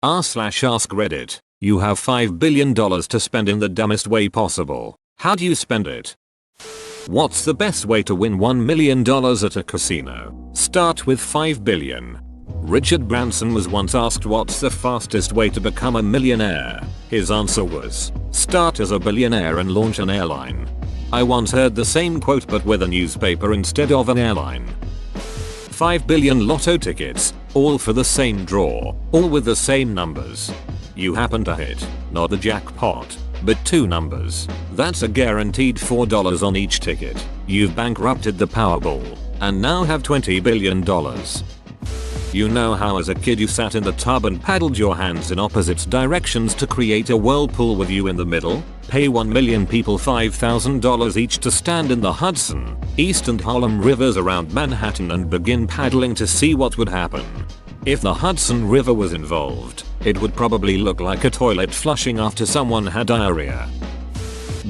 r/ask Reddit. You have $5 billion to spend in the dumbest way possible. How do you spend it? What's the best way to win $1 million at a casino? Start with $5 billion. Richard Branson was once asked what's the fastest way to become a millionaire. His answer was, start as a billionaire and launch an airline. I once heard the same quote but with a newspaper instead of an airline. 5 billion lotto tickets, all for the same draw, all with the same numbers. You happen to hit, not the jackpot, but 2 numbers. That's a guaranteed $4 on each ticket. You've bankrupted the Powerball, and now have $20 billion. You know how as a kid you sat in the tub and paddled your hands in opposite directions to create a whirlpool with you in the middle? Pay 1 million people $5,000 each to stand in the Hudson, East and Harlem rivers around Manhattan and begin paddling to see what would happen. If the Hudson River was involved, it would probably look like a toilet flushing after someone had diarrhea.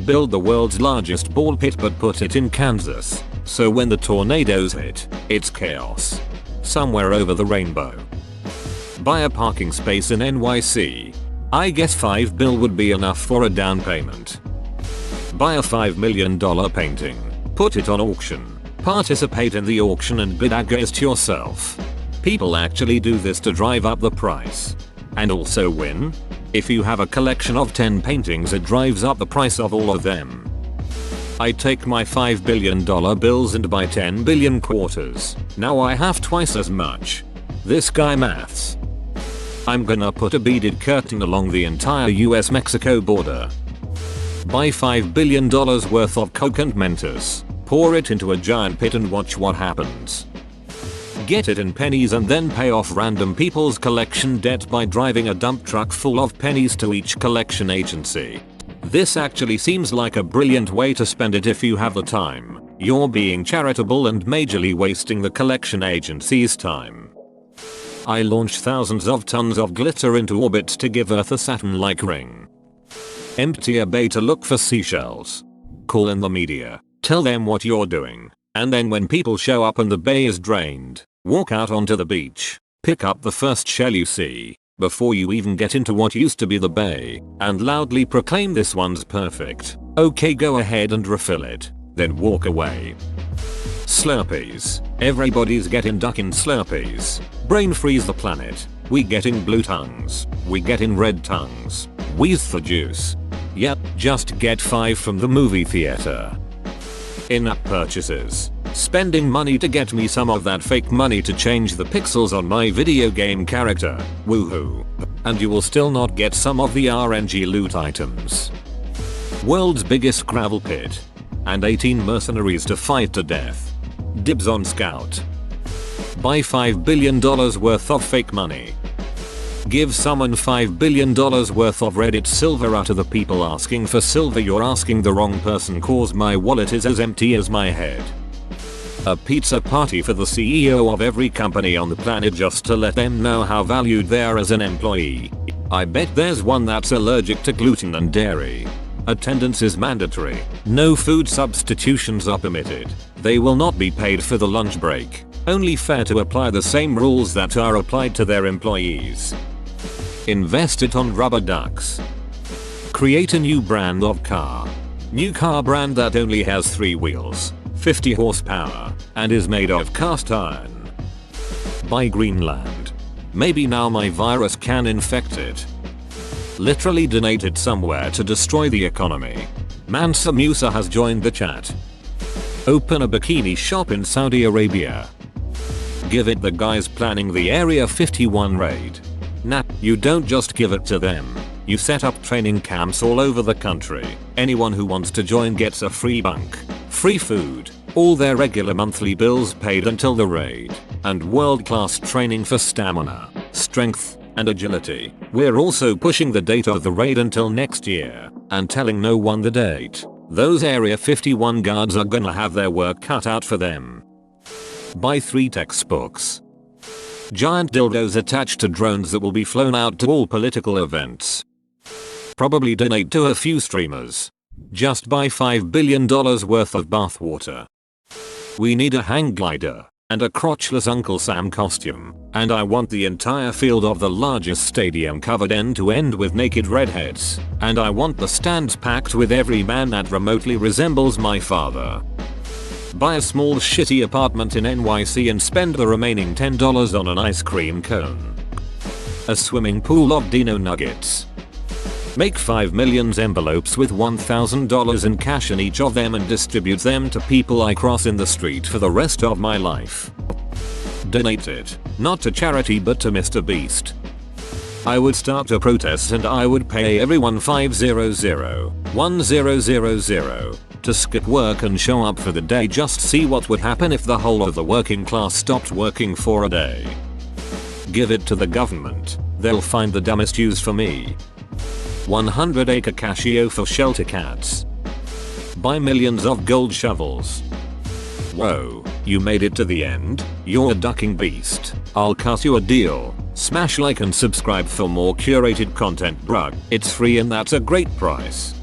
Build the world's largest ball pit but put it in Kansas, so when the tornadoes hit, it's chaos. Somewhere over the rainbow. Buy a parking space in NYC. I guess $5 billion would be enough for a down payment. Buy a $5 million painting. Put it on auction. Participate in the auction and bid against yourself. People actually do this to drive up the price. And also win? If you have a collection of 10 paintings it drives up the price of all of them. I take my $5 billion bills and buy 10 billion quarters. Now I have twice as much. This guy maths. I'm gonna put a beaded curtain along the entire US-Mexico border. Buy $5 billion worth of Coke and Mentos. Pour it into a giant pit and watch what happens. Get it in pennies and then pay off random people's collection debt by driving a dump truck full of pennies to each collection agency. This actually seems like a brilliant way to spend it if you have the time. You're being charitable and majorly wasting the collection agency's time. I launch thousands of tons of glitter into orbit to give Earth a Saturn-like ring. Empty a bay to look for seashells. Call in the media. Tell them what you're doing. And then when people show up and the bay is drained, walk out onto the beach. Pick up the first shell you see, before you even get into what used to be the bay, and loudly proclaim this one's perfect. Okay, go ahead and refill it. Then walk away. Slurpees. Everybody's getting ducking Slurpees. Brain freeze the planet. We getting blue tongues. We getting red tongues. Wheeze the juice. Yep, just get 5 from the movie theater. In-app purchases. Spending money to get me some of that fake money to change the pixels on my video game character. Woohoo. And you will still not get some of the RNG loot items. World's biggest gravel pit. And 18 mercenaries to fight to death. Dibs on Scout. Buy $5 billion worth of fake money. Give someone $5 billion worth of Reddit silver out of the people asking for silver. You're asking the wrong person cause my wallet is as empty as my head. A pizza party for the CEO of every company on the planet just to let them know how valued they are as an employee. I bet there's one that's allergic to gluten and dairy. Attendance is mandatory. No food substitutions are permitted. They will not be paid for the lunch break. Only fair to apply the same rules that are applied to their employees. Invest it on rubber ducks. Create a new brand of car. New car brand that only has 3 wheels, 50 horsepower, and is made of cast iron. Buy Greenland. Maybe now my virus can infect it. Literally donate it somewhere to destroy the economy. Mansa Musa has joined the chat. Open a bikini shop in Saudi Arabia. Give it the guys planning the Area 51 raid. Nah, you don't just give it to them. You set up training camps all over the country. Anyone who wants to join gets a free bunk, free food, all their regular monthly bills paid until the raid, and world-class training for stamina, strength, and agility. We're also pushing the date of the raid until next year, and telling no one the date. Those Area 51 guards are gonna have their work cut out for them. Buy 3 textbooks. Giant dildos attached to drones that will be flown out to all political events. Probably donate to a few streamers. Just buy $5 billion worth of bathwater. We need a hang glider. and a crotchless Uncle Sam costume, and I want the entire field of the largest stadium covered end to end with naked redheads, and I want the stands packed with every man that remotely resembles my father. Buy a small shitty apartment in NYC and spend the remaining $10 on an ice cream cone. A swimming pool of Dino Nuggets. Make 5 million envelopes with $1,000 in cash in each of them and distribute them to people I cross in the street for the rest of my life. Donate it, not to charity but to Mr. Beast. I would start a protest and I would pay everyone $500,000 to skip work and show up for the day. Just see what would happen if the whole of the working class stopped working for a day. Give it to the government, they'll find the dumbest use for me. 100-acre Casio for shelter cats. Buy millions of gold shovels. Whoa, you made it to the end? You're a ducking beast. I'll cut you a deal. Smash like and subscribe for more curated content, bruh. It's free and that's a great price.